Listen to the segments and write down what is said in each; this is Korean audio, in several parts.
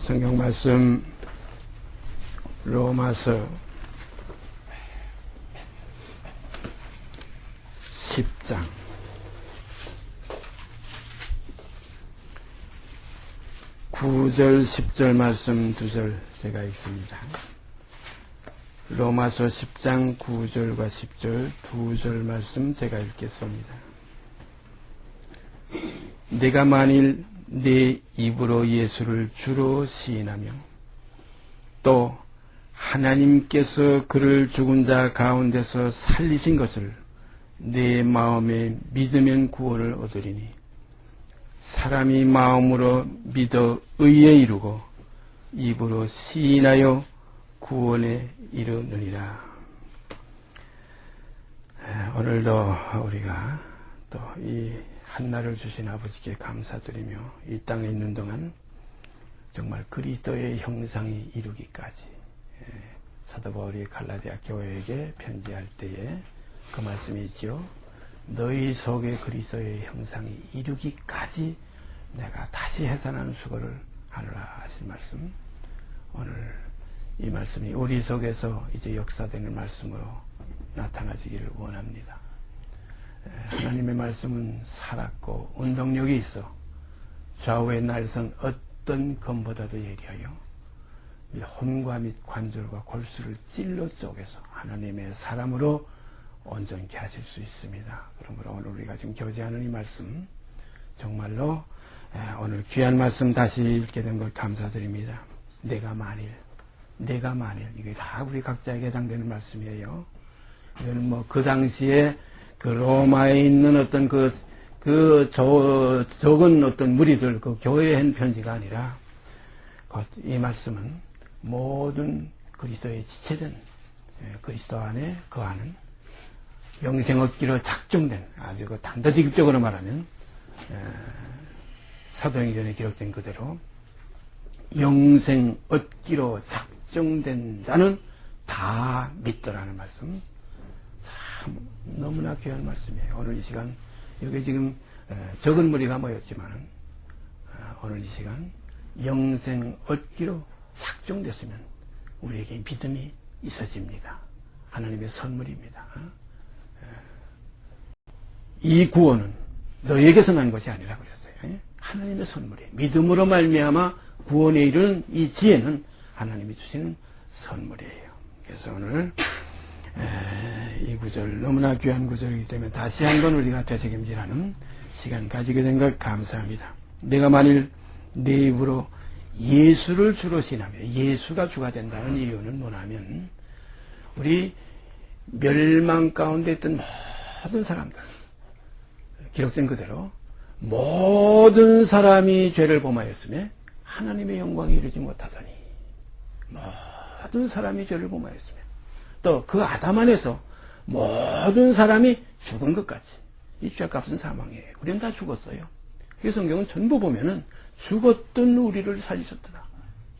성경 말씀 로마서 10장 9절 10절 말씀 2절 제가 읽습니다. 로마서 10장 9절과 10절 2절 말씀 제가 읽겠습니다. 내가 만일 내 입으로 예수를 주로 시인하며 또 하나님께서 그를 죽은 자 가운데서 살리신 것을 내 마음에 믿으면 구원을 얻으리니 사람이 마음으로 믿어 의에 이르고 입으로 시인하여 구원에 이르느니라. 오늘도 우리가 또 이 한날을 주신 아버지께 감사드리며 이 땅에 있는 동안 정말 그리스도의 형상이 이루기까지 사도 바울이 갈라디아 교회에게 편지할 때에 그 말씀이 있죠. 너희 속에 그리스도의 형상이 이루기까지 내가 다시 해산하는 수고를 하노라 하신 말씀, 오늘 이 말씀이 우리 속에서 이제 역사되는 말씀으로 나타나지기를 원합니다. 하나님의 말씀은 살았고 운동력이 있어 좌우의 날선 어떤 검보다도 예리하여 혼과 및 관절과 골수를 찔러 쪼개서 하나님의 사람으로 온전케 하실 수 있습니다. 그러므로 오늘 우리가 지금 교제하는 이 말씀 정말로 오늘 귀한 말씀 다시 읽게 된 걸 감사드립니다. 내가 만일 이게 다 우리 각자에게 해당되는 말씀이에요. 이건 뭐 그 당시에 그 로마에 있는 어떤 적은 어떤 무리들 그 교회에 한 편지가 아니라 이 말씀은 모든 그리스도의 지체된 그리스도 안에 거하는 영생 얻기로 작정된 아주 그 단도직입적으로 말하면 사도행전에 기록된 그대로 영생 얻기로 작정된 자는 다 믿더라는 말씀, 참 너무나 귀한 말씀이에요. 오늘 이 시간 여기 지금 적은 무리가 모였지만 오늘 이 시간 영생 얻기로 작정됐으면 우리에게 믿음이 있어집니다. 하나님의 선물입니다. 이 구원은 너에게서 난 것이 아니라 그랬어요. 하나님의 선물이에요. 믿음으로 말미암아 구원에 이르는 이 지혜는 하나님이 주시는 선물이에요. 그래서 오늘 이 구절 너무나 귀한 구절이기 때문에 다시 한번 우리가 되새김질하는 시간 가지게 된 것 감사합니다. 내가 만일 내 입으로 예수를 주로 시인하며 예수가 주가 된다는 이유는 뭐냐면 우리 멸망 가운데 있던 모든 사람들 기록된 그대로 모든 사람이 죄를 범하였으며 하나님의 영광에 이르지 못하더니 모든 사람이 죄를 범하였으며 또 그 아담 안에서 모든 사람이 죽은 것까지 이 죄값은 사망이에요. 우리는 다 죽었어요. 이 성경은 전부 보면은 죽었던 우리를 살리셨더라.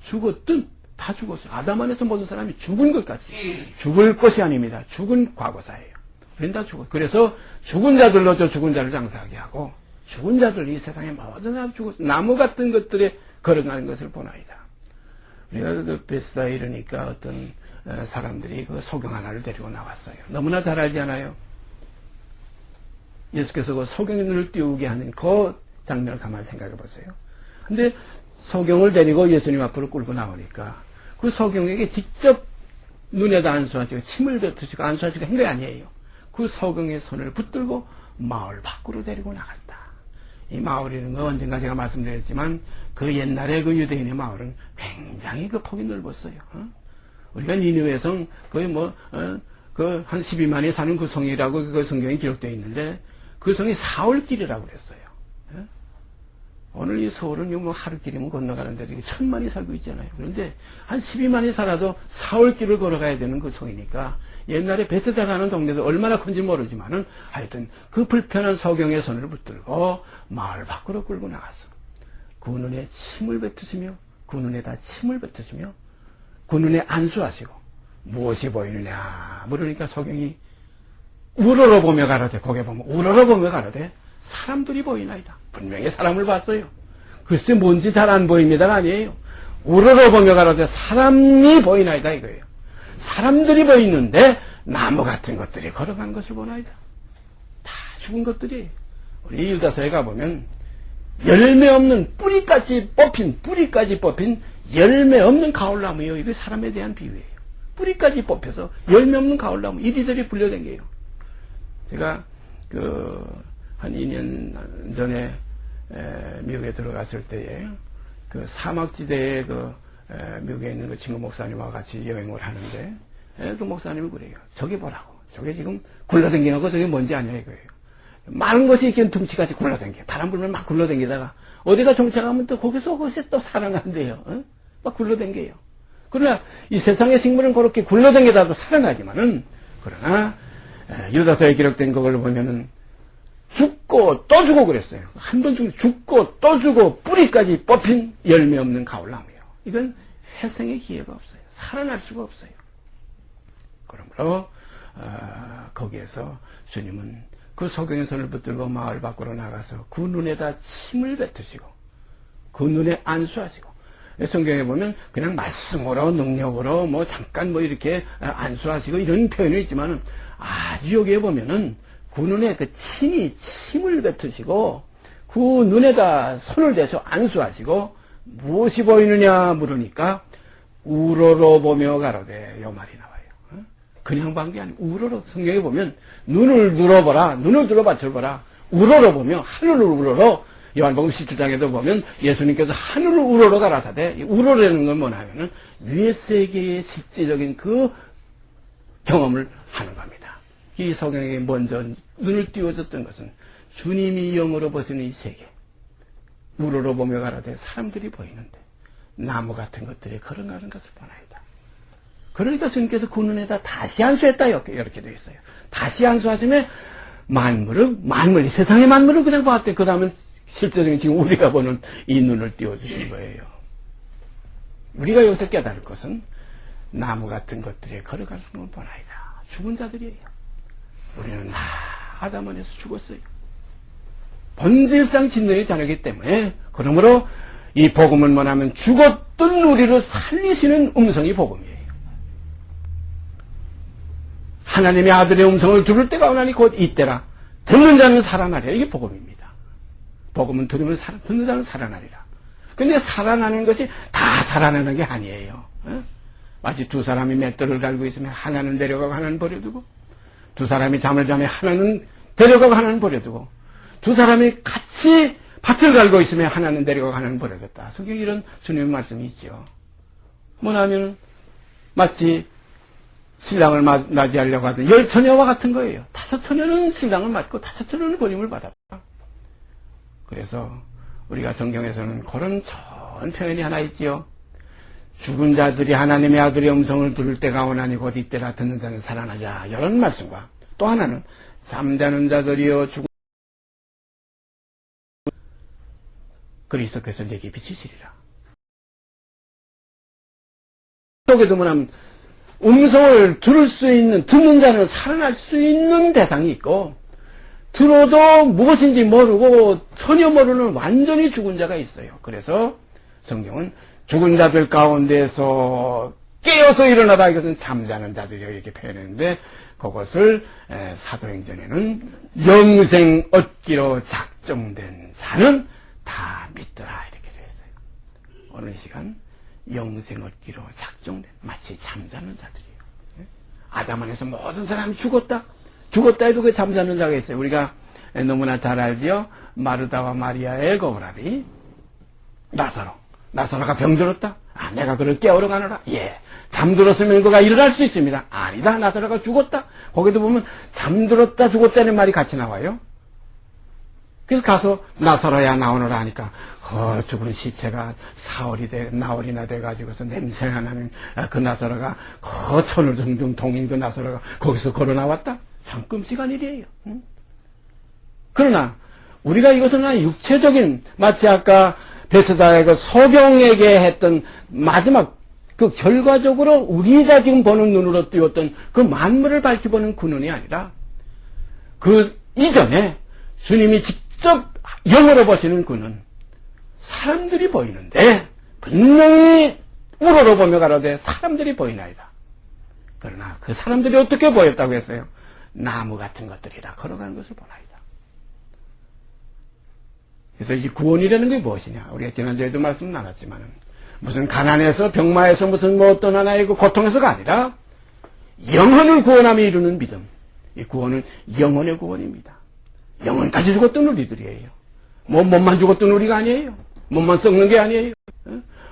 죽었던 다 죽었어요. 아담 안에서 모든 사람이 죽은 것까지 죽을 것이 아닙니다. 죽은 과거사예요. 우리는 다 죽었어요. 그래서 죽은 자들로 저 죽은 자를 장사하게 하고 죽은 자들 이 세상에 모든 사람 죽었어요. 나무 같은 것들에 걸어가는 것을 보나이다. 우리가 그 베스다에 이르니까 어떤 사람들이 그 소경 하나를 데리고 나왔어요. 너무나 잘 알지 않아요? 예수께서 그 소경을 띄우게 하는 그 장면을 가만히 생각해 보세요. 근데 소경을 데리고 예수님 앞으로 끌고 나오니까 그 소경에게 직접 눈에다 안수하시고 침을 뱉으시고 안수하시고 한 게 아니에요. 그 소경의 손을 붙들고 마을 밖으로 데리고 나갔다. 이 마을이라는 건 언젠가 제가 말씀드렸지만 그 옛날에 그 유대인의 마을은 굉장히 그 폭이 넓었어요. 우리가 니느웨 성 거의 그 한 12만이 사는 그 성이라고 그 성경에 기록되어 있는데 그 성이 사흘길이라고 그랬어요. 오늘 이 서울은 뭐 하루길이면 건너가는데 1000만이 살고 있잖아요. 그런데 한 12만이 살아도 사흘길을 걸어가야 되는 그 성이니까 옛날에 베세다라는 동네도 얼마나 큰지 모르지만은 하여튼 그 불편한 소경의 손을 붙들고 마을 밖으로 끌고 나갔어. 그 눈에 침을 뱉으시며 그 눈에다 침을 뱉으시며 그 눈에 안수하시고 무엇이 보이느냐 물으니까 소경이 우러러보며 가라되 고개 보면 우러러보며 가라되 사람들이 보이나이다. 분명히 사람을 봤어요. 글쎄 뭔지 잘 안 보입니다가 아니에요. 우러러보며 가로되 사람이 보이나이다 이거예요. 사람들이 보이는데 나무 같은 것들이 걸어가는 것을 보나이다. 다 죽은 것들이. 우리 유다서에 가보면 열매 없는 뿌리까지 뽑힌 열매 없는 가을나무예요. 이게 사람에 대한 비유예요. 뿌리까지 뽑혀서 열매 없는 가을나무 이리들이 불려댕겨요. 제가 한 2년 전에 미국에 들어갔을 때에 그 사막지대에 미국에 있는 그 친구 목사님과 같이 여행을 하는데 그 목사님이 그래요. 저게 뭐라고? 저게 지금 굴러댕기는 거 저게 뭔지 아냐 이거예요. 마른 것이 이렇게 둥치같이 굴러댕겨. 바람 불면 막 굴러댕기다가 어디가 정착하면 또 거기서 또 살아난대요. 막 굴러댕겨요. 그러나 이 세상의 식물은 그렇게 굴러댕기다도 살아나지만은 그러나 유다서에 기록된 그걸 보면은 죽고 또 죽고 그랬어요. 한 번 죽고 또 죽고 뿌리까지 뽑힌 열매 없는 가을나무예요. 이건 회생의 기회가 없어요. 살아날 수가 없어요. 그러므로 거기에서 주님은 그 소경의 손을 붙들고 마을 밖으로 나가서 그 눈에다 침을 뱉으시고 그 눈에 안수하시고, 성경에 보면 그냥 말씀으로 능력으로 뭐 잠깐 뭐 이렇게 안수하시고 이런 표현이 있지만은 아주 여기에 보면은 그 눈에 그 침을 뱉으시고 그 눈에다 손을 대서 안수하시고 무엇이 보이느냐 물으니까 우러러 보며 가로되 요 말이 나와요. 그냥 본 게 아니고 우러러. 성경에 보면 눈을 들어보라, 눈을 들어 받쳐보라. 우러러 보며 하늘을 우러러. 요한복음 17장에도 보면 예수님께서 하늘을 우러러 가라사대. 우러러라는 건 뭐냐면은 위의 세계의 실제적인 그 경험을 하는 겁니다. 이 성경에 먼저 눈을 띄워줬던 것은 주님이 영으로 보시는 이 세계, 우러러 보며 가라되 사람들이 보이는데 나무 같은 것들이 걸어가는 것을 보나이다. 그러니까 주님께서 그 눈에다 다시 안수했다 이렇게 되어 있어요. 다시 안수하시면 만물이 세상의 만물을 그냥 봤대. 그 다음에 실제적인 지금 우리가 보는 이 눈을 띄워주신 거예요. 우리가 여기서 깨달을 것은 나무 같은 것들이 걸어가는 걸 보나이다. 죽은 자들이에요. 우리는 다 아담 안에서 죽었어요. 본질상 진노의 자녀이기 때문에, 그러므로 이 복음은 뭐냐면 죽었던 우리를 살리시는 음성이 복음이에요. 하나님의 아들의 음성을 들을 때가 오나니 곧 이때라. 듣는 자는 살아나리라. 이게 복음입니다. 복음은 듣는 자는 살아나리라. 근데 살아나는 것이 다 살아나는 게 아니에요. 마치 두 사람이 맷돌을 갈고 있으면 하나는 내려가고 하나는 버려두고, 두 사람이 잠을 자면 하나는 데려가고 하나는 버려두고, 두 사람이 같이 밭을 갈고 있으면 하나는 데려가고 하나는 버려뒀다. 성경에 이런 주님의 말씀이 있죠. 뭐냐면 마치 신랑을 맞이하려고 하던 10처녀와 같은 거예요. 5처녀는 신랑을 맞고 5처녀는 버림을 받았다. 그래서 우리가 성경에서는 그런 좋은 표현이 하나 있지요. 죽은 자들이 하나님의 아들의 음성을 들을 때가 오나니 곧 이때라. 듣는 자는 살아나자. 이런 말씀과 또 하나는 잠자는 자들이여 죽은 그리스도께서 내게 비치시리라. 속에도 뭐냐면 음성을 들을 수 있는, 듣는 자는 살아날 수 있는 대상이 있고, 들어도 무엇인지 모르고 전혀 모르는 완전히 죽은 자가 있어요. 그래서 성경은 죽은 자들 가운데서 깨어서 일어나다, 이것은 잠자는 자들이요 이렇게 표현했는데, 그것을 사도행전에는 영생 얻기로 작정된 자는 다 믿더라 이렇게 되어 있어요. 오늘 시간 영생 얻기로 작정된, 마치 잠자는 자들이에요. 아담 안에서 모든 사람이 죽었다 해도 그 잠자는 자가 있어요. 우리가 너무나 잘 알죠. 마르다와 마리아의 거부라비 나사로가 병들었다. 내가 그를 깨우러 가노라. 잠들었으면 그가 일어날 수 있습니다. 아니다, 나사로가 죽었다. 거기도 보면 잠들었다 죽었다는 말이 같이 나와요. 그래서 가서 나사로야 나오너라 하니까 죽은 시체가 나흘이나 돼가지고서 냄새가 나는 그 나사로가 천을 등등 동인 그 나사로가 거기서 걸어 나왔다. 참 끔찍한 일이에요. 그러나 우리가 이것은 육체적인, 마치 아까 베스다의 그 소경에게 했던 마지막 그 결과적으로 우리가 지금 보는 눈으로 띄웠던 그 만물을 밝혀보는 그 눈이 아니라 그 이전에 주님이 직접 영으로 보시는 그 눈, 사람들이 보이는데 분명히 우러러보며 가로되 사람들이 보이나이다. 그러나 그 사람들이 어떻게 보였다고 했어요? 나무 같은 것들이라 걸어가는 것을 보나이다. 그래서 이 구원이라는 게 무엇이냐? 우리가 지난주에도 말씀 나눴지만 무슨 가난해서 병마해서 무슨 뭐 어떤 하나의 그 고통에서가 아니라 영혼을 구원함에 이루는 믿음. 이 구원은 영혼의 구원입니다. 영혼까지 죽었던 우리들이에요. 뭐 몸만 죽었던 우리가 아니에요. 몸만 썩는 게 아니에요.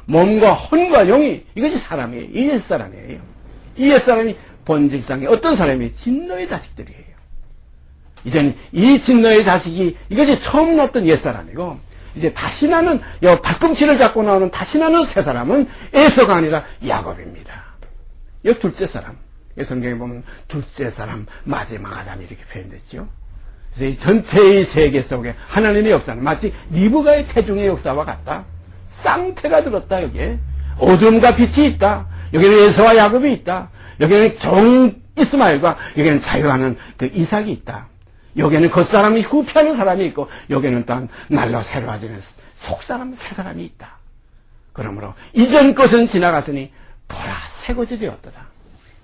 몸과 혼과 영이 이것이 사람이에요. 이 옛사람이에요. 이 옛사람이 본질상의 어떤 사람이 진노의 자식들이에요. 이제는 이 진노의 자식이 이것이 처음 났던 옛사람이고 이제 다시 나는 발꿈치를 잡고 나오는 다시 나는 새 사람은 에서가 아니라 야곱입니다. 이 둘째 사람. 성경에 보면 둘째 사람, 마지막 아담 이렇게 표현됐죠. 그래서 이 전체의 세계 속에 하나님의 역사는 마치 리브가의 태중의 역사와 같다. 쌍태가 들었다. 여기에 어둠과 빛이 있다. 여기는 에서와 야곱이 있다. 여기는 종 이스마엘과 여기는 자유하는 그 이삭이 있다. 여기는 겉사람이 후피하는 사람이 있고 여기는 또한 날로 새로워지는 속사람 새 사람이 있다. 그러므로 이전 것은 지나갔으니 보라 새 것이 되었도다.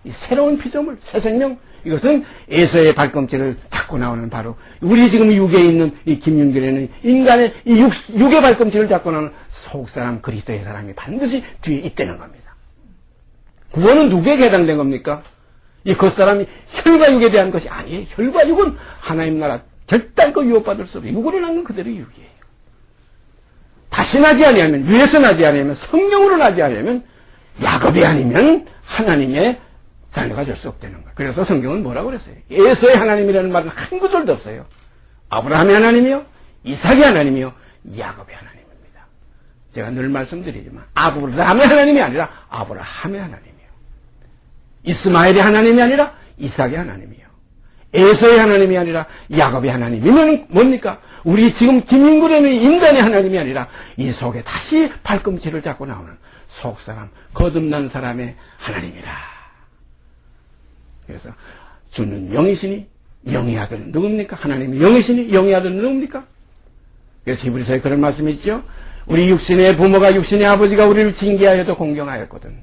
이 새로운 피조물 새 생명 이것은 에서의 발꿈치를 잡고 나오는 바로 우리 지금 육에 있는 이 김윤길에는 인간의 이 육의 발꿈치를 잡고 나오는 속사람 그리스도의 사람이 반드시 뒤에 있다는 겁니다. 구원은 누구에게 해당된 겁니까? 이 겉사람이 혈과 육에 대한 것이 아니에요. 혈과 육은 하나님 나라 결단코 유혹받을 수 없어요. 육으로 난 건 그대로 육이에요. 다시 나지 아니하면 위에서 나지 아니하면 성령으로 나지 아니하면 야곱이 아니면 하나님의 자녀가 될 수 없다는 거예요. 그래서 성경은 뭐라고 그랬어요? 에서의 하나님이라는 말은 한 구절도 없어요. 아브라함의 하나님이요, 이삭의 하나님이요, 야곱의 하나님입니다. 제가 늘 말씀드리지만 아브라함의 하나님이 아니라 아브라함의 하나님이요. 이스마엘의 하나님이 아니라 이삭의 하나님이요. 에서의 하나님이 아니라 야곱의 하나님이면 뭡니까? 우리 지금 김인구라는 인간의 하나님이 아니라 이 속에 다시 발꿈치를 잡고 나오는 속사람, 거듭난 사람의 하나님이라. 그래서 주는 영이시니 영의 아들은 누굽니까? 하나님이 영이시니 영의 아들은 누굽니까? 그래서 히브리서에 그런 말씀이 있죠. 우리 육신의 부모가 육신의 아버지가 우리를 징계하여도 공경하였거든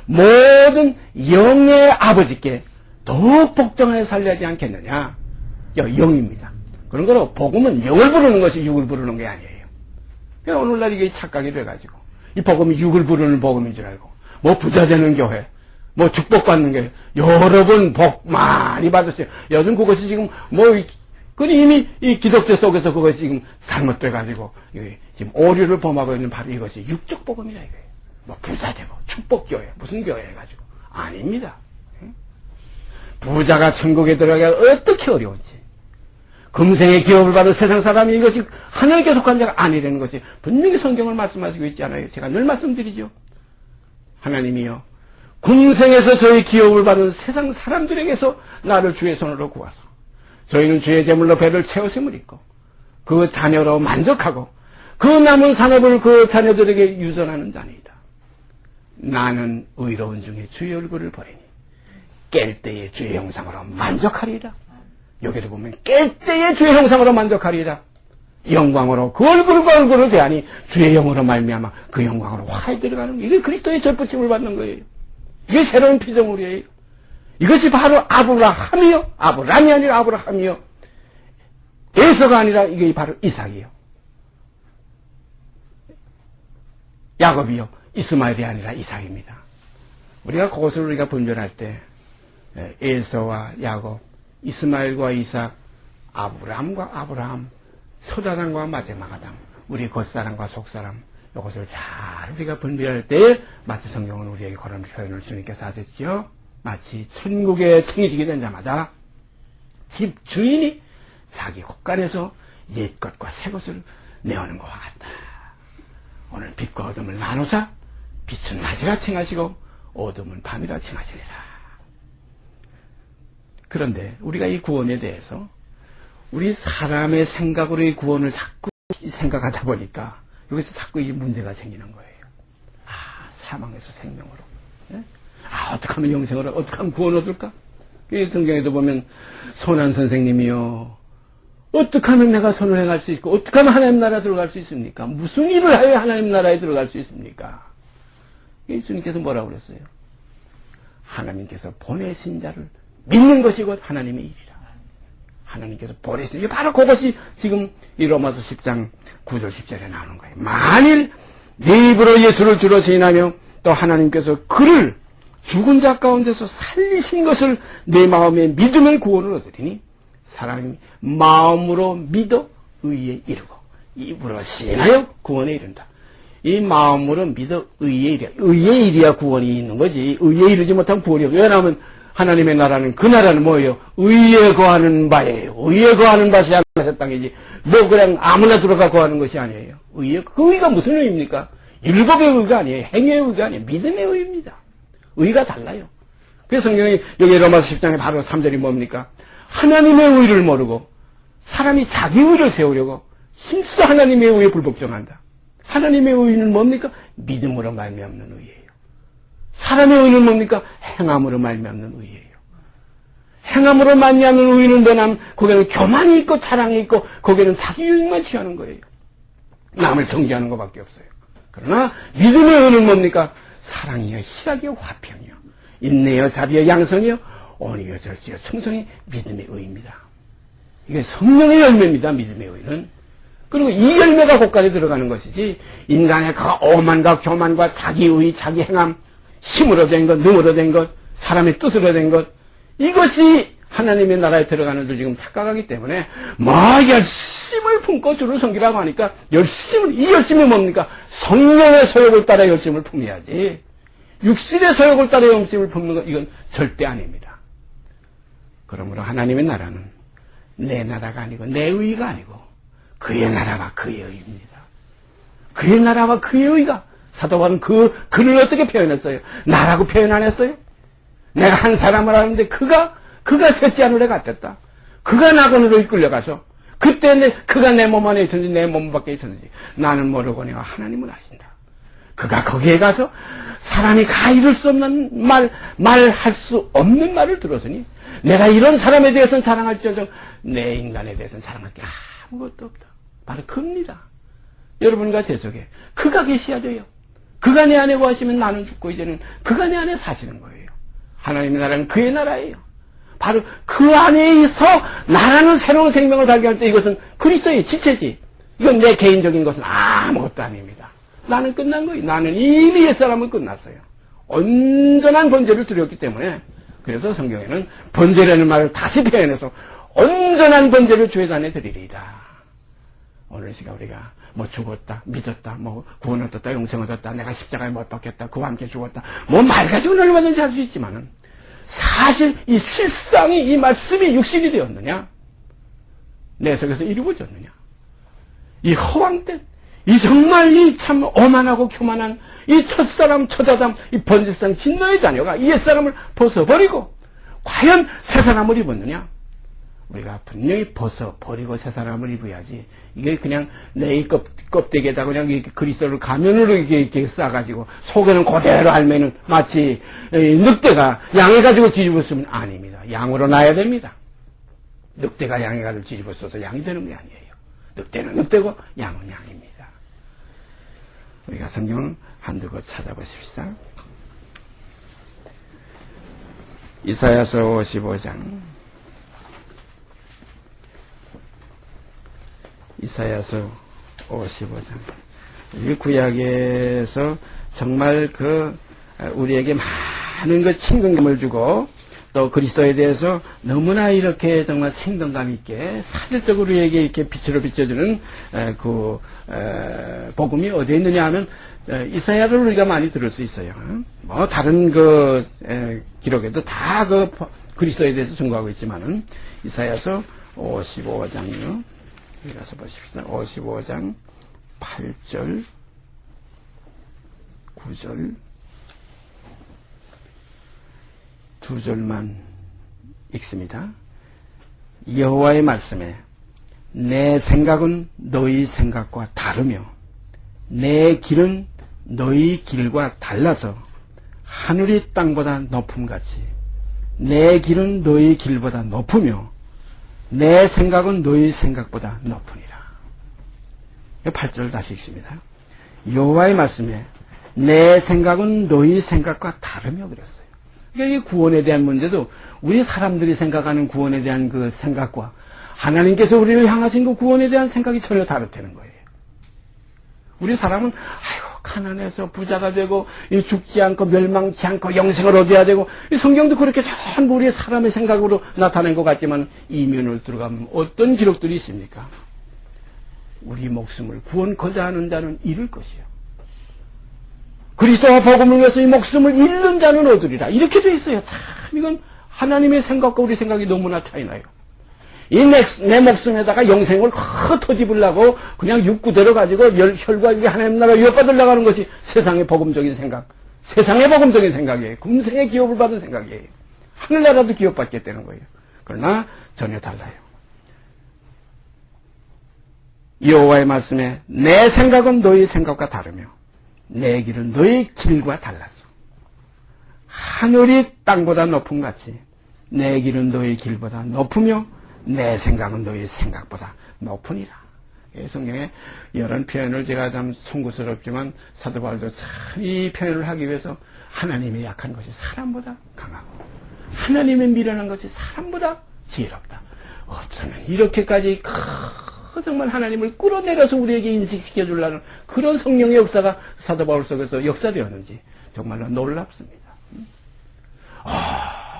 모든 영의 아버지께 더욱 복종하여 살려야지 않겠느냐. 영입니다. 그런 거로 복음은 영을 부르는 것이 육을 부르는 게 아니에요. 그러니까 오늘날 이게 착각이 돼가지고 이 복음이 육을 부르는 복음인 줄 알고 뭐 부자 되는 교회 뭐 축복받는 게 여러 번 복 많이 받았어요. 요즘 그것이 지금 이미 이 기독교 속에서 그것이 지금 잘못돼가지고 지금 오류를 범하고 있는 바로 이것이 육적 복음이라 이거예요. 뭐 부자 되고 축복교회 무슨 교회 해가지고 아닙니다. 부자가 천국에 들어가기가 어떻게 어려운지 금생의 기업을 받은 세상 사람이 이것이 하늘께 속한 자가 아니라는 것이 분명히 성경을 말씀하시고 있지 않아요. 제가 늘 말씀드리죠. 하나님이요 금생에서 저희 기업을 받은 세상 사람들에게서 나를 주의 손으로 구하소. 저희는 주의 제물로 배를 채우심을 입고 그 자녀로 만족하고 그 남은 산업을 그 자녀들에게 유전하는 자니이다. 나는 의로운 중에 주의 얼굴을 보리니 깰 때에 주의 형상으로 만족하리이다. 여기서 보면 깰 때에 주의 형상으로 만족하리이다. 영광으로 그 얼굴과 얼굴을 대하니 주의 영으로 말미암아 그 영광으로 화해 들어가는 거예요. 이게 그리스도의 절부심을 받는 거예요. 이게 새로운 피조물이에요. 이것이 바로 아브라함이요. 아브람이 아니라 아브라함이요. 에서가 아니라 이게 바로 이삭이요. 야곱이요. 이스마엘이 아니라 이삭입니다. 우리가 그것을 우리가 분별할 때 에서와 야곱, 이스마엘과 이삭, 아브람과 아브라함, 첫아담과 마지막 아담, 우리 겉사람과 속사람 이것을 잘 우리가 분별할 때 마치 성경은 우리에게 그런 표현을 주님께서 하셨죠. 마치 천국에 청해지게 된 자마다 집 주인이 자기 곳간에서 옛것과 새것을 내오는 것과 같다. 오늘 빛과 어둠을 나누사 빛은 낮이라 칭하시고 어둠은 밤이라 칭하시리라. 그런데 우리가 이 구원에 대해서 우리 사람의 생각으로 이 구원을 자꾸 생각하다 보니까 여기서 자꾸 이 문제가 생기는 거예요. 사망에서 생명으로. 어떻게 하면 영생을, 어떻게 하면 구원을 얻을까? 이 성경에도 보면 손한 선생님이요. 어떻게 하면 내가 선을 행할 수 있고, 어떻게 하면 하나님 나라에 들어갈 수 있습니까? 무슨 일을 하여 하나님 나라에 들어갈 수 있습니까? 예수님께서 뭐라고 그랬어요? 하나님께서 보내신 자를 믿는 것이 곧 하나님의 일이라. 하나님께서 보내신, 이게 바로 그것이 지금 이 로마서 10장 9절 10절에 나오는 거예요. 만일 네 입으로 예수를 주로 시인하며 또 하나님께서 그를 죽은 자 가운데서 살리신 것을 내 마음에 믿으면 구원을 얻으리니 사람이 마음으로 믿어 의에 이르고 입으로 시인하여 구원에 이른다. 이 마음으로 믿어 의에 이르야. 의에 이르야 구원이 있는 거지. 의에 이르지 못하면 구원이 없어요. 왜냐하면 하나님의 나라는, 그 나라는 뭐예요? 의에 거하는 바예요. 의에 거하는 바시 하나님 땅이지 뭐 그냥 아무나 들어가 거하는 것이 아니에요. 의에, 그 의가 무슨 의입니까? 율법의 의가 아니에요. 행위의 의가 아니에요. 믿음의 의입니다. 의가 달라요. 그래서 성경이 여기 로마서 10장에 바로 3절이 뭡니까? 하나님의 의를 모르고 사람이 자기 의를 세우려고 힘써 하나님의 의에 불복종한다. 하나님의 의는 뭡니까? 믿음으로 말미암는 의예요. 사람의 의는 뭡니까? 행함으로 말미암는 의예요. 행함으로 말미암는 의는 뭐냐면 거기는 교만이 있고 자랑이 있고 거기는 자기 유익만 취하는 거예요. 남을 정죄하는 것밖에 없어요. 그러나 믿음의 의는 뭡니까? 사랑이여 희락이여 화평이여 인내여 자비여 양선이여 온유여 절제여 충성이 믿음의 의입니다. 이게 성령의 열매입니다. 믿음의 의는. 그리고 이 열매가 곳까지 들어가는 것이지 인간의 그 오만과 교만과 자기의 자기 행함, 힘으로 된 것, 능으로 된 것, 사람의 뜻으로 된 것, 이것이 하나님의 나라에 들어가는 줄 지금 착각하기 때문에 열심을 품고 주를 섬기라고 하니까 이 열심이 뭡니까? 성령의 소욕을 따라 열심을 품어야지 육신의 소욕을 따라 열심을 품는 것, 이건 절대 아닙니다. 그러므로 하나님의 나라는 내 나라가 아니고 내 의가 아니고 그의 나라와 그의 의입니다. 그의 나라와 그의 의가, 사도 바울은 그를 어떻게 표현했어요? 나라고 표현 안 했어요? 내가 한 사람을 아는데 그가 셋째 하늘에 갔댔다. 그가 낙원으로 이끌려가서 그때 그가 내 몸 안에 있었는지 내 몸 밖에 있었는지 나는 모르거니와 하나님은 아신다. 그가 거기에 가서 사람이 다 이룰 수 없는 말할 수 없는 말을 들었으니 내가 이런 사람에 대해서는 자랑할지언정 내 인간에 대해서는 자랑할 게 아무것도 없다. 바로 그입니다. 여러분과 제 속에 그가 계셔야 돼요. 그가 내 안에 거하시면 나는 죽고 이제는 그가 내 안에 사시는 거예요. 하나님의 나라는 그의 나라예요. 바로 그 안에서 나라는 새로운 생명을 발견할 때 이것은 그리스도의 지체지. 이건 내 개인적인 것은 아무것도 아닙니다. 나는 끝난 거예요. 나는 이미 옛사람은 끝났어요. 온전한 번제를 드렸기 때문에. 그래서 성경에는 번제라는 말을 다시 표현해서 온전한 번제를 주의 단에 드리리이다. 오늘 시간 우리가 뭐 죽었다, 믿었다, 뭐 구원 얻었다, 영생 얻었다, 내가 십자가에 못 박혔다, 그와 함께 죽었다, 뭐 말 가지고는 얼마든지 할 수 있지만은 사실 이 실상이 이 말씀이 육신이 되었느냐? 내 속에서 이루어졌느냐? 이 허황된, 이 정말 이 참 오만하고 교만한 이 첫사람, 첫아담, 이 번제상 진노의 자녀가 이 옛사람을 벗어버리고 과연 새 사람을 입었느냐? 우리가 분명히 벗어버리고 새 사람을 입어야지. 이게 그냥 내 껍데기에다 그냥 이렇게 그리스도를 가면으로 이렇게 싸가지고 속에는 그대로 알면은 마치 늑대가 양을 가지고 뒤집었으면 아닙니다. 양으로 놔야 됩니다. 늑대가 양을 가지고 뒤집었어서 양이 되는 게 아니에요. 늑대는 늑대고 양은 양입니다. 우리가 성경 한두 곳 찾아보십시다. 이사야서 55장. 이사야서 55장. 이 구약에서 정말 우리에게 많은 친근감을 주고 또 그리스도에 대해서 너무나 이렇게 정말 생동감 있게 사실적으로 우리에게 이렇게 빛으로 비춰주는 복음이 어디에 있느냐 하면 이사야를 우리가 많이 들을 수 있어요. 뭐 다른 기록에도 다 그리스도에 대해서 증거하고 있지만은 이사야서 55장이요. 여기 가서 보십시다. 55장 8절 9절 두 절만 읽습니다. 여호와의 말씀에 내 생각은 너희 생각과 다르며 내 길은 너희 길과 달라서 하늘이 땅보다 높음같이 내 길은 너희 길보다 높으며 내 생각은 너희 생각보다 높으니라. 8절 다시 읽습니다. 여호와의 말씀에 내 생각은 너희 생각과 다르며 그랬어요. 그러니까 이 구원에 대한 문제도 우리 사람들이 생각하는 구원에 대한 그 생각과 하나님께서 우리를 향하신 그 구원에 대한 생각이 전혀 다르다는 거예요. 우리 사람은 아이고 가난해서 부자가 되고 죽지 않고 멸망치 않고 영생을 얻어야 되고, 이 성경도 그렇게 전부 우리의 사람의 생각으로 나타낸 것 같지만 이면을 들어가면 어떤 기록들이 있습니까? 우리 목숨을 구원코자 하는 자는 잃을 것이요, 그리스도와 복음을 위해서 이 목숨을 잃는 자는 얻으리라, 이렇게 돼 있어요. 참 이건 하나님의 생각과 우리 생각이 너무나 차이 나요. 내 목숨에다가 영생을 터집으려고 그냥 육구대로 가지고 혈과 육이 하나님 나라 유업받으려고 하는 것이 세상의 복음적인 생각, 세상의 복음적인 생각이에요. 금생의 기업을 받은 생각이에요. 하늘나라도 기업받겠다는 거예요. 그러나 전혀 달라요. 여호와의 말씀에 내 생각은 너희 생각과 다르며 내 길은 너희 길과 달랐어. 하늘이 땅보다 높음 같이 내 길은 너희 길보다 높으며 내 생각은 너희 생각보다 높으니라. 성경에 이런 표현을 제가 참 송구스럽지만 사도 바울도 참 이 표현을 하기 위해서 하나님의 약한 것이 사람보다 강하고 하나님의 미련한 것이 사람보다 지혜롭다. 어쩌면 이렇게까지 정말 하나님을 끌어내려서 우리에게 인식시켜 주려는 그런 성령의 역사가 사도 바울 속에서 역사되었는지 정말로 놀랍습니다.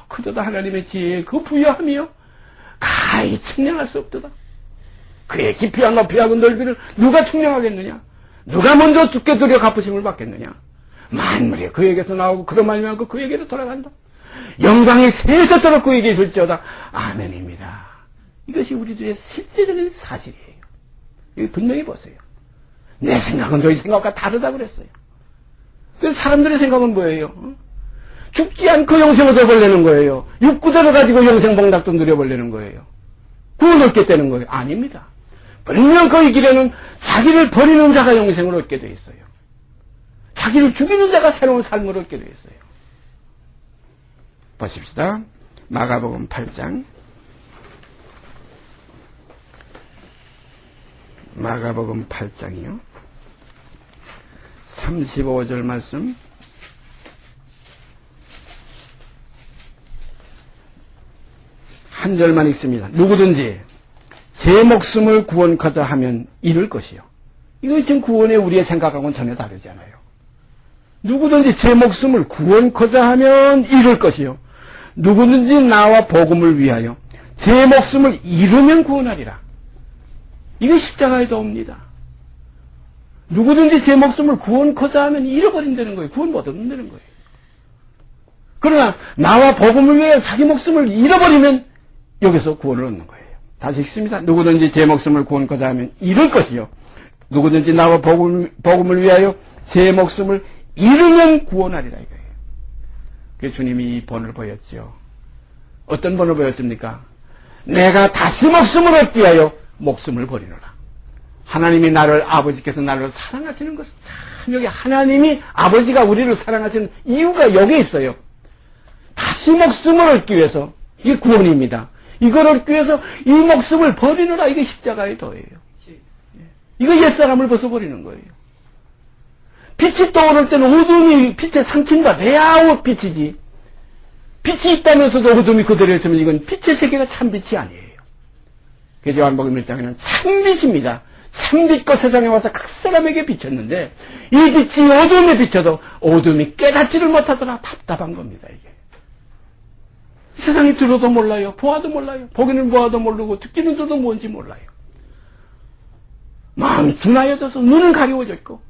그도다 하나님의 지혜에 그 부여함이요 가히 측량할 수 없도다. 그의 깊이와 높이하고 넓이를 누가 측량하겠느냐? 누가 먼저 죽게 들여 갚으심을 받겠느냐? 만물이 그에게서 나오고 그로 말미암고 그에게로 돌아간다. 영광이 세세토록 그에게 있을지어다. 아멘입니다. 이것이 우리들의 실제적인 사실이에요. 이거 분명히 보세요. 내 생각은 너희 생각과 다르다 그랬어요. 그래서 사람들의 생각은 뭐예요? 죽지 않고 영생을 얻어버리는 거예요. 육구대로 가지고 영생 복락도 누려버리는 거예요. 구원 얻겠다는 거예요. 아닙니다. 분명 그 길에는 자기를 버리는 자가 영생을 얻게 돼 있어요. 자기를 죽이는 자가 새로운 삶을 얻게 돼 있어요. 보십시다. 마가복음 8장. 마가복음 8장이요. 35절 말씀. 한 절만 읽습니다. 누구든지 제 목숨을 구원하자 하면 잃을 것이요. 이거 지금 구원에 우리의 생각하고는 전혀 다르잖아요. 누구든지 제 목숨을 구원하자 하면 잃을 것이요. 누구든지 나와 복음을 위하여 제 목숨을 잃으면 구원하리라. 이게 십자가에도 옵니다. 누구든지 제 목숨을 구원하자 하면 잃어버린다는 거예요. 구원 못 얻는다는 거예요. 그러나 나와 복음을 위하여 자기 목숨을 잃어버리면 여기서 구원을 얻는 거예요. 다시 읽습니다. 누구든지 제 목숨을 구원하자 하면 잃을 것이요. 누구든지 나와 복음을 위하여 제 목숨을 잃으면 구원하리라 이거예요. 그래서 주님이 이 본을 보였죠. 어떤 본을 보였습니까? 내가 다시 목숨을 얻기 위하여 목숨을 버리노라. 하나님이 나를, 아버지께서 나를 사랑하시는 것은 참 여기 하나님이 아버지가 우리를 사랑하시는 이유가 여기 있어요. 다시 목숨을 얻기 위해서, 이게 구원입니다. 이걸 얻기 위해서 이 목숨을 버리느라 이게 십자가의 도예요. 이거 옛사람을 벗어버리는 거예요. 빛이 떠오를 때는 어둠이 빛에 삼킨다. 레아웃 빛이지. 빛이 있다면서도 어둠이 그대로 있으면 이건 빛의 세계가 참빛이 아니에요. 그래서 요한복음 1장에는 참빛입니다. 참빛과 세상에 와서 각 사람에게 비쳤는데 이 빛이 어둠에 비쳐도 어둠이 깨닫지를 못하더라. 답답한 겁니다. 이게. 세상이 들어도 몰라요. 보아도 몰라요. 보기는 보아도 모르고 듣기는 들어도 뭔지 몰라요. 마음이 둔하여져서 눈은 가려워져 있고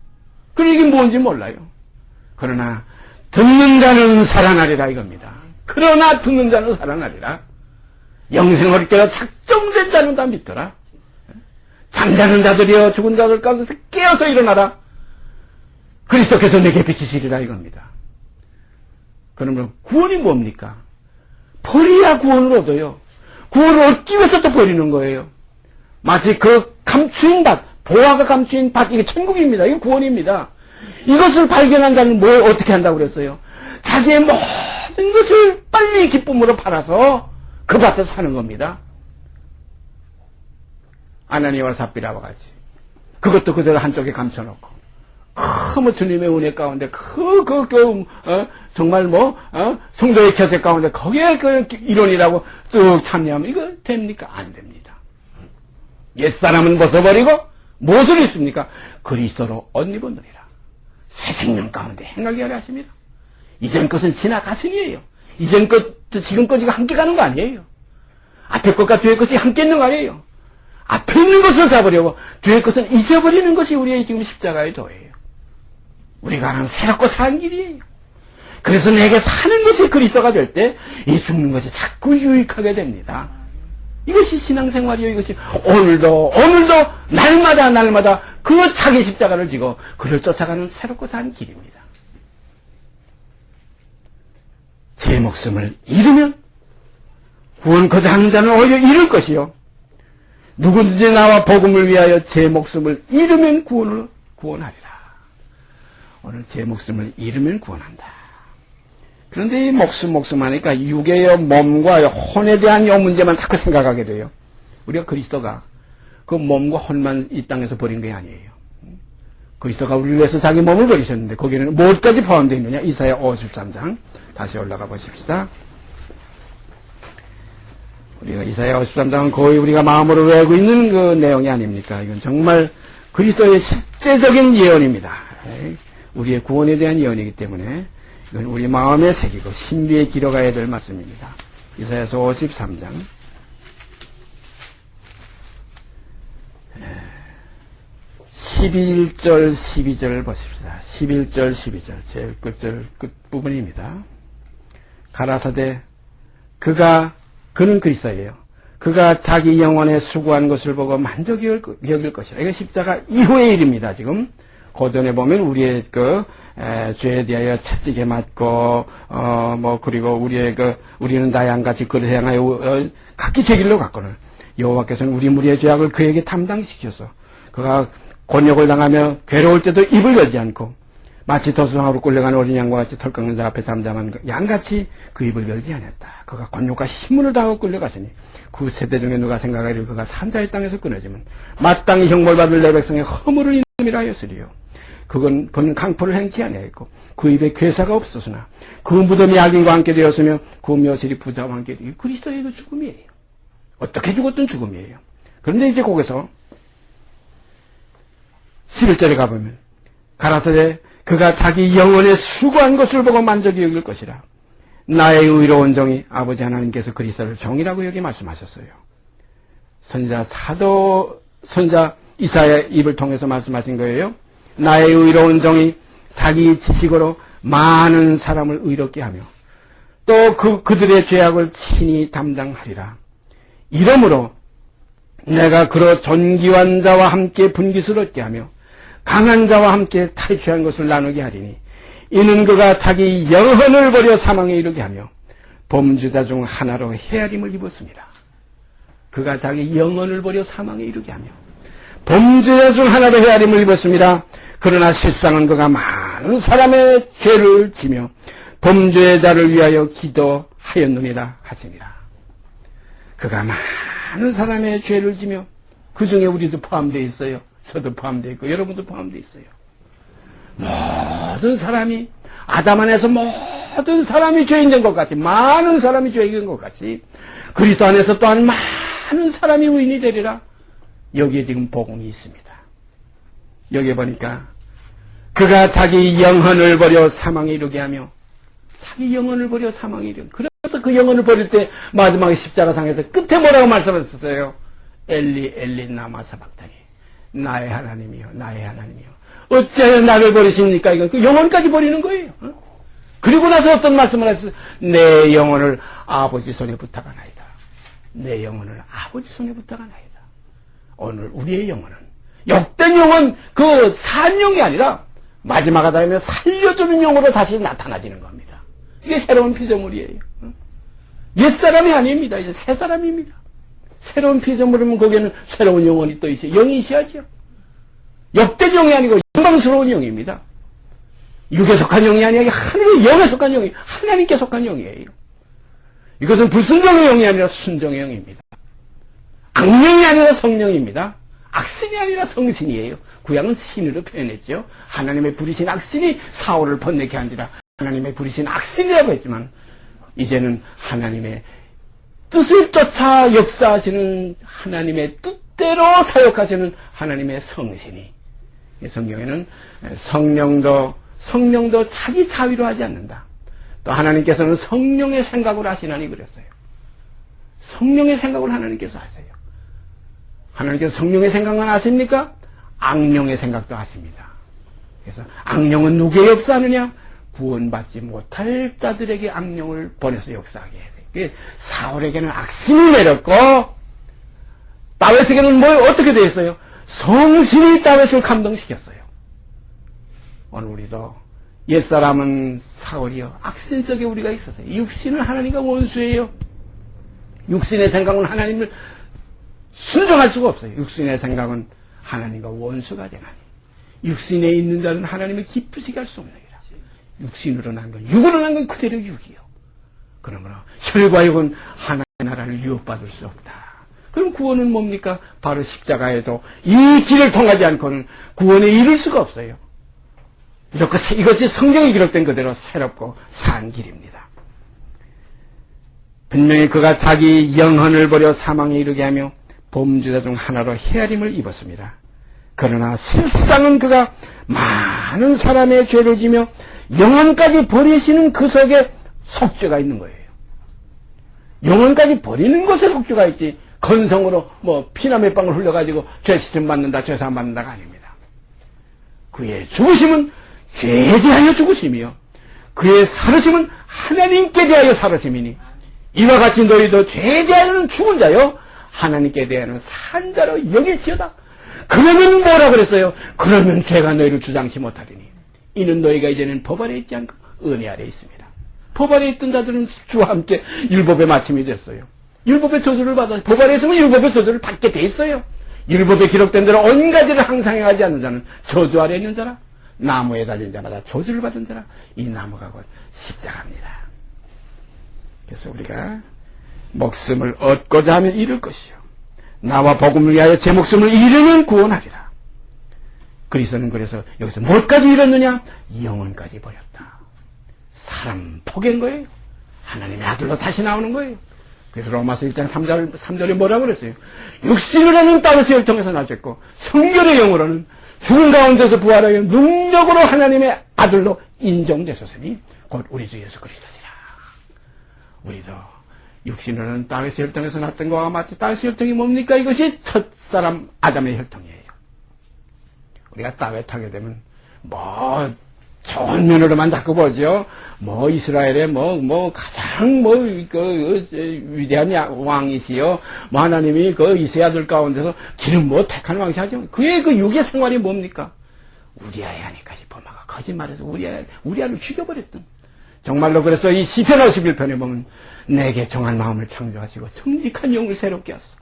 그리고 이게 뭔지 몰라요. 그러나 듣는 자는 살아나리라 이겁니다. 그러나 듣는 자는 살아나리라. 영생을 깨어 작정된 자는 다 믿더라. 잠자는 자들이여 죽은 자들 가운데서 깨어서 일어나라. 그리스도께서 내게 비치시리라 이겁니다. 그러면 구원이 뭡니까? 버려야 구원을 얻어요. 구원을 얻기 위해서 또 버리는 거예요. 마치 그 감추인 밭, 보화가 감추인 밭, 이게 천국입니다. 이게 구원입니다. 이것을 발견한 자는 뭘 어떻게 한다고 그랬어요? 자기의 모든 것을 빨리 기쁨으로 팔아서 그 밭에서 사는 겁니다. 아나니와 삽비라와 같이. 그것도 그대로 한쪽에 감춰놓고 뭐 주님의 은혜 가운데, 정말 성도의 곁에 가운데, 거기에 그 이론이라고 쭉 참여하면 이거 됩니까? 안 됩니다. 옛사람은 벗어버리고, 무엇을 입습니까? 그리스도로 옷 입었느니라. 새 생명 가운데 행하게 하려 하십니다. 이전 것은 지나갔으니에요. 이전 것, 지금 것 이거 함께 가는 거 아니에요. 앞에 것과 뒤에 것이 함께 있는 거 아니에요. 앞에 있는 것을 잡으려고 뒤에 것은 잊어버리는 것이 우리의 지금 십자가의 도예요. 우리가 하는 새롭고 사는 길이에요. 그래서 내게 사는 것이 그리스도가 될 때 이 죽는 것이 자꾸 유익하게 됩니다. 이것이 신앙생활이요. 이것이 오늘도 날마다 그 자기 십자가를 지고 그를 쫓아가는 새롭고 사는 길입니다. 제 목숨을 잃으면 구원 거듭하는 자는 오히려 잃을 것이요. 누구든지 나와 복음을 위하여 제 목숨을 잃으면 구원하리라. 오늘 제 목숨을 잃으면 구원한다. 그런데 이 목숨 하니까 육의 몸과 혼에 대한 이 문제만 자꾸 생각하게 돼요. 우리가 그리스도가 그 몸과 혼만 이 땅에서 버린 게 아니에요. 그리스도가 우리를 위해서 자기 몸을 버리셨는데 거기에는 무엇까지 포함되어 있느냐? 이사야 53장 다시 올라가 보십시다. 우리가 이사야 53장은 거의 우리가 마음으로 외우고 있는 그 내용이 아닙니까? 이건 정말 그리스도의 실제적인 예언입니다. 우리의 구원에 대한 예언이기 때문에 이건 우리 마음에 새기고 신비에 기록해야 될 말씀입니다. 이사야서 53장 11절 12절 보십시다. 11절 12절 제일 끝부분입니다. 가라사대 그는 그리스도예요. 그가 자기 영혼에 수고한 것을 보고 만족이 여길 것이라. 이거 십자가 이후의 일입니다. 지금 고전에 보면 우리의 죄에 대하여 채찍에 맞고 그리고 우리는 나양같이 그릇 행하여 각기 제 길로 갔거늘 여호와께서는 우리 무리의 죄악을 그에게 담당시켜서 그가 곤욕을 당하며 괴로울 때도 입을 열지 않고 마치 도수상으로 끌려가는 어린 양과 같이 털 깎는 자 앞에 잠잠한 양같이 그 입을 열지 않았다. 그가 곤욕과 신문을 당하고 끌려갔으니 그 세대 중에 누가 생각하기를 그가 산자의 땅에서 끊어지면 마땅히 형벌받을 내 백성의 허물을 인음이라 하였으리요. 그는 강포를 행치 아니하였고 그 입에 괴사가 없었으나 그 무덤이 악인과 함께 되었으며 그 묘실이 부자와 함께 되었으며 그리스도의 죽음이에요. 어떻게 죽었든 죽음이에요. 그런데 이제 거기서 11절에 가보면 가라사대 그가 자기 영혼에 수고한 것을 보고 만족이 여길 것이라. 나의 의로운 종이 아버지 하나님께서 그리스도를 종이라고 여기 말씀하셨어요. 선자 이사야의 입을 통해서 말씀하신 거예요. 나의 의로운 종이 자기 지식으로 많은 사람을 의롭게 하며 또 그들의 죄악을 친히 담당하리라. 이러므로 내가 그로 존귀한 자와 함께 분깃을 얻게 하며 강한 자와 함께 탈취한 것을 나누게 하리니 이는 그가 자기 영혼을 버려 사망에 이르게 하며 범죄자 중 하나로 헤아림을 입었습니다. 그가 자기 영혼을 버려 사망에 이르게 하며 범죄자 중 하나로 헤아림을 입었습니다. 그러나 실상은 그가 많은 사람의 죄를 지며 범죄자를 위하여 기도하였느니라 하시니라. 그가 많은 사람의 죄를 지며 그 중에 우리도 포함되어 있어요. 저도 포함되어 있고 여러분도 포함되어 있어요. 모든 사람이 아담 안에서 모든 사람이 죄인된 것 같이 많은 사람이 죄인된 것 같이 그리스도 안에서 또한 많은 사람이 의인이 되리라. 여기에 지금 복음이 있습니다. 여기에 보니까 그가 자기 영혼을 버려 사망에 이르게 하며 자기 영혼을 버려 사망에 이르게 그래서 그 영혼을 버릴 때 마지막에 십자가상에서 끝에 뭐라고 말씀하셨어요? 엘리 엘리 라마 사박다니 나의 하나님이요 나의 하나님이요 어찌하여 나를 버리십니까? 이건 그 영혼까지 버리는 거예요. 그리고 나서 어떤 말씀을 하셨어요? 내 영혼을 아버지 손에 부탁하나이다. 내 영혼을 아버지 손에 부탁하나이다. 오늘 우리의 영혼은 욕된 영혼 그 산 영이 아니라 마지막 하다면 살려주는 영으로 다시 나타나지는 겁니다. 이게 새로운 피조물이에요. 옛사람이 아닙니다. 이제 새사람입니다. 새로운 피조물이면 거기에는 새로운 영혼이 또 있어요. 영이 있어야죠. 욕된 영이 아니고 영광스러운 영입니다. 육에 속한 영이 아니라 하늘의 영에 속한 영이 하나님께 속한 영이에요. 이것은 불순종의 영이 아니라 순종의 영입니다. 악령이 아니라 성령입니다. 악신이 아니라 성신이에요. 구약은 신으로 표현했죠. 하나님의 부리신 악신이 사울을 번뇌케 한지라 하나님의 부리신 악신이라고 했지만 이제는 하나님의 뜻을 쫓아 역사하시는 하나님의 뜻대로 사역하시는 하나님의 성신이, 성경에는 성령도 자기 자위로 하지 않는다. 또 하나님께서는 성령의 생각을 하시나니 그랬어요. 성령의 생각을 하나님께서 하세요. 하나님께서 성령의 생각만 하십니까? 악령의 생각도 하십니다. 그래서 악령은 누구의 역사하느냐? 구원받지 못할 자들에게 악령을 보내서 역사하게 해요. 사울에게는 악신이 내렸고 다윗에게는 어떻게 되어 있어요? 성신이 다윗을 감동시켰어요. 오늘 우리도 옛사람은 사울이요 악신 속에 우리가 있었어요. 육신은 하나님과 원수예요. 육신의 생각은 하나님을 순종할 수가 없어요. 육신의 생각은 하나님과 원수가 되나니 육신에 있는 자는 하나님을 기쁘시게 할 수 없느니라. 육신으로 난 건, 육으로 난 건 그대로 육이요. 그러므로 혈과 육은 하나님의 나라를 유혹받을 수 없다. 그럼 구원은 뭡니까? 바로 십자가에도 이 길을 통하지 않고는 구원에 이를 수가 없어요. 이것이 성경에 기록된 그대로 새롭고 산 길입니다. 분명히 그가 자기 영혼을 버려 사망에 이르게 하며 범죄자 중 하나로 헤아림을 입었습니다. 그러나 실상은 그가 많은 사람의 죄를 지며 영혼까지 버리시는 그 속에 속죄가 있는 거예요. 영혼까지 버리는 것에 속죄가 있지 건성으로 피나 몇 방울 흘려가지고 죄 시점 받는다, 죄사함 받는다가 아닙니다. 그의 죽으심은 죄에 대하여 죽으심이요 그의 살으심은 하나님께 대하여 살으심이니 이와 같이 너희도 죄에 대하여는 죽은 자요 하나님께 대하여는 산 자로 여길지어다. 그러면 뭐라 그랬어요? 그러면 죄가 너희를 주장치 못하리니 이는 너희가 이제는 법 아래 있지 않고 은혜 아래 있습니다. 법 아래 있던 자들은 주와 함께 율법의 마침이 됐어요. 율법의 저주를 받아 법 아래 있으면 율법의 저주를 받게 돼 있어요. 율법에 기록된 대로 온 가지를 항상 행하지 않는 자는 저주 아래 있는 자라. 나무에 달린 자마다 저주를 받은 자라. 이 나무가 곧 십자가입니다. 그래서 우리가 목숨을 얻고자 하면 잃을 것이요 나와 복음을 위하여 제 목숨을 잃으면 구원하리라. 그리스도는 그래서 여기서 뭘까지 잃었느냐? 영혼까지 버렸다. 사람 포기한 거예요. 하나님의 아들로 다시 나오는 거예요. 그래서 로마서 1장 3절에 뭐라고 그랬어요? 육신으로는 다윗의 혈통에서 나셨고 성결의 영으로는 죽은 가운데서 부활하여 능력으로 하나님의 아들로 인정되셨으니 곧 우리 주 예수 그리스도시라. 우리도 육신으로는 다윗의 혈통에서 났던 것과 마치 다윗의 혈통이 뭡니까? 이것이 첫사람 아담의 혈통이에요. 우리가 다윗하게 되면 좋은 면으로만 자꾸 보죠. 이스라엘의 가장 위대한 왕이시요. 하나님이 이세 아들 가운데서 기름 택한 왕이시죠. 그의 육의 생활이 뭡니까? 우리아의 아내까지 범하가 거짓말해서 우리아를 죽여버렸던. 정말로 그래서 이 시편 51편에 보면 내게 정한 마음을 창조하시고 정직한 영을 새롭게 하소서.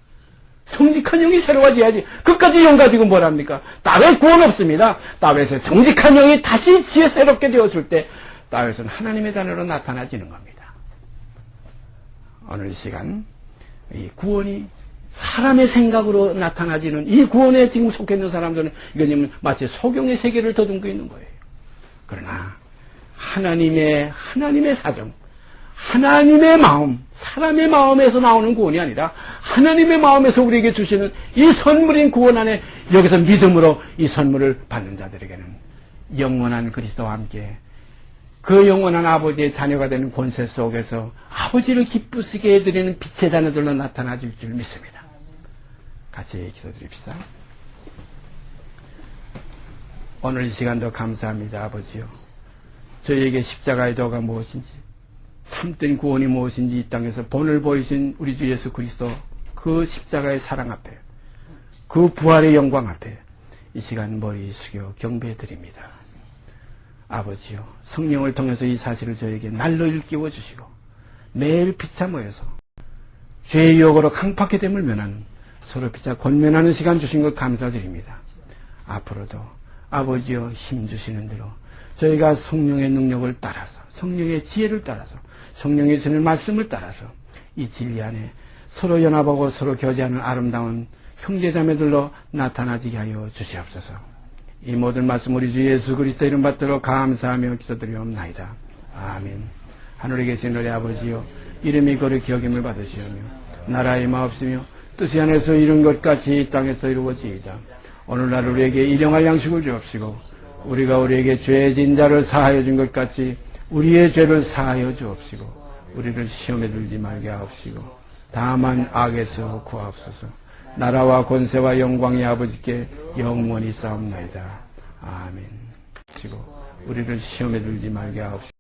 정직한 영이 새로워져야지. 그까지 영 가지고 뭐랍니까? 다윗 구원 없습니다. 다윗의 정직한 영이 다시 지혜 새롭게 되었을 때 다윗은 하나님의 단어로 나타나지는 겁니다. 오늘 이 시간 이 구원이 사람의 생각으로 나타나지는 이 구원에 지금 속해 있는 사람들은 이거는 마치 소경의 세계를 더듬고 있는 거예요. 그러나 하나님의 사정, 하나님의 마음, 사람의 마음에서 나오는 구원이 아니라 하나님의 마음에서 우리에게 주시는 이 선물인 구원 안에 여기서 믿음으로 이 선물을 받는 자들에게는 영원한 그리스도와 함께 그 영원한 아버지의 자녀가 되는 권세 속에서 아버지를 기쁘시게 해드리는 빛의 자녀들로 나타나 줄 줄 믿습니다. 같이 기도드립시다. 오늘 이 시간도 감사합니다. 아버지요, 저희에게 십자가의 도가 무엇인지, 참된 구원이 무엇인지 이 땅에서 본을 보이신 우리 주 예수 그리스도 그 십자가의 사랑 앞에, 그 부활의 영광 앞에 이 시간 머리 숙여 경배드립니다. 아버지요, 성령을 통해서 이 사실을 저에게 날로 일깨워 주시고 매일 피차 모여서 죄의 유혹으로 강팍해 됨을 면하는, 서로 피차 권면하는 시간 주신 것 감사드립니다. 앞으로도 아버지여 힘 주시는 대로 저희가 성령의 능력을 따라서, 성령의 지혜를 따라서, 성령의 주는 말씀을 따라서 이 진리 안에 서로 연합하고 서로 교제하는 아름다운 형제자매들로 나타나지게 하여 주시옵소서. 이 모든 말씀 우리 주 예수 그리스도 이름 받들어 감사하며 기도드리옵나이다. 아멘. 하늘에 계신 우리 아버지여, 이름이 거룩히 여김을 받으시오며 나라의 마옵시며 뜻이 하늘에서 이룬 것 같이 이 땅에서 이루어지이다. 오늘날 우리에게 일용할 양식을 주옵시고 우리가 우리에게 죄진 자를 사하여 준 것 같이 우리의 죄를 사하여 주옵시고 우리를 시험에 들지 말게 하옵시고 다만 악에서 구하옵소서. 나라와 권세와 영광이 아버지께 영원히 싸움나이다. 아멘. 우리를 시험에 들지 말게 하옵시고